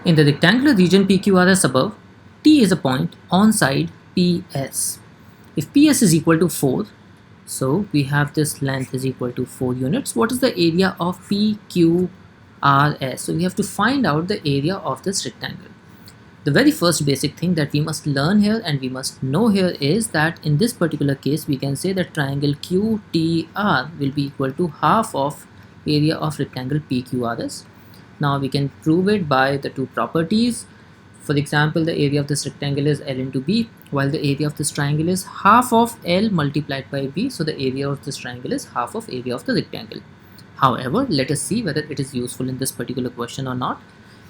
In the rectangular region PQRS above, T is a point on side PS. If PS is equal to 4, so we have this length is equal to 4 units. What is the area of PQRS? So we have to find out the area of this rectangle. The very first basic thing that we must learn here and we must know here is that in this particular case we can say that triangle QTR will be equal to half of area of rectangle PQRS. Now we can prove it by the two properties. For example, the area of this rectangle is L into B, while the area of this triangle is half of L multiplied by B. So the area of this triangle is half of area of the rectangle. However, let us see whether it is useful in this particular question or not.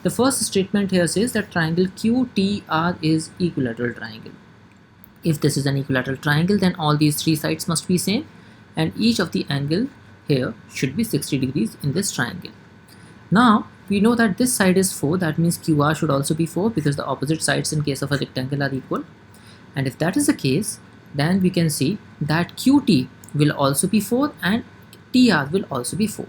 The first statement here says that triangle QTR is equilateral triangle. If this is an equilateral triangle, then all these three sides must be same and each of the angle here should be 60 degrees in this triangle. Now we know that this side is 4, that means QR should also be 4 because the opposite sides in case of a rectangle are equal. And if that is the case, then we can see that QT will also be 4 and TR will also be 4.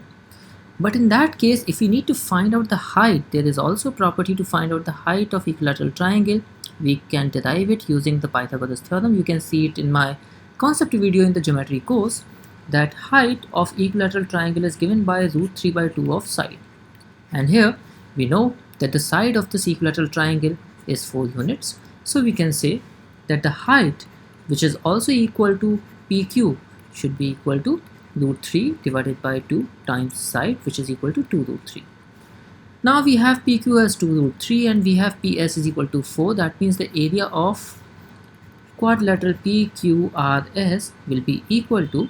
But in that case, if we need to find out the height, there is also a property to find out the height of equilateral triangle. We can derive it using the Pythagoras theorem. You can see it in my concept video in the geometry course, that height of equilateral triangle is given by root 3 by 2 of side. And here we know that the side of this equilateral triangle is 4 units. So we can say that the height, which is also equal to PQ, should be equal to root 3 divided by 2 times side, which is equal to 2 root 3. Now we have PQ as 2 root 3 and we have PS is equal to 4. That means the area of quadrilateral PQRS will be equal to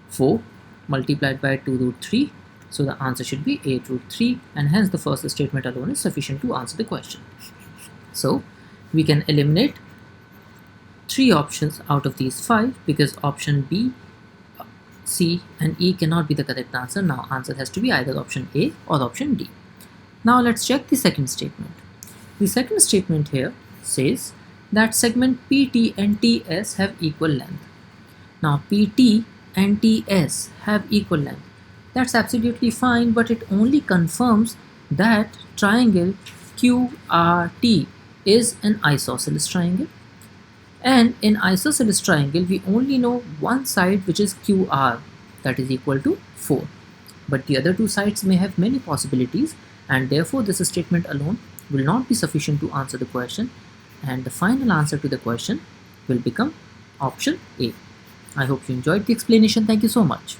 4 multiplied by 2 root 3. So the answer should be 8 root 3, and hence the first statement alone is sufficient to answer the question. So we can eliminate 3 options out of these 5 because option B, C and E cannot be the correct answer. Now answer has to be either option A or option D. Now let's check the second statement. The second statement here says that segment PT and TS have equal length. Now PT and TS have equal length. That's absolutely fine, but it only confirms that triangle QRT is an isosceles triangle. And in isosceles triangle, we only know one side, which is QR, that is equal to 4. But the other two sides may have many possibilities, and therefore this statement alone will not be sufficient to answer the question. And the final answer to the question will become option A. I hope you enjoyed the explanation. Thank you so much.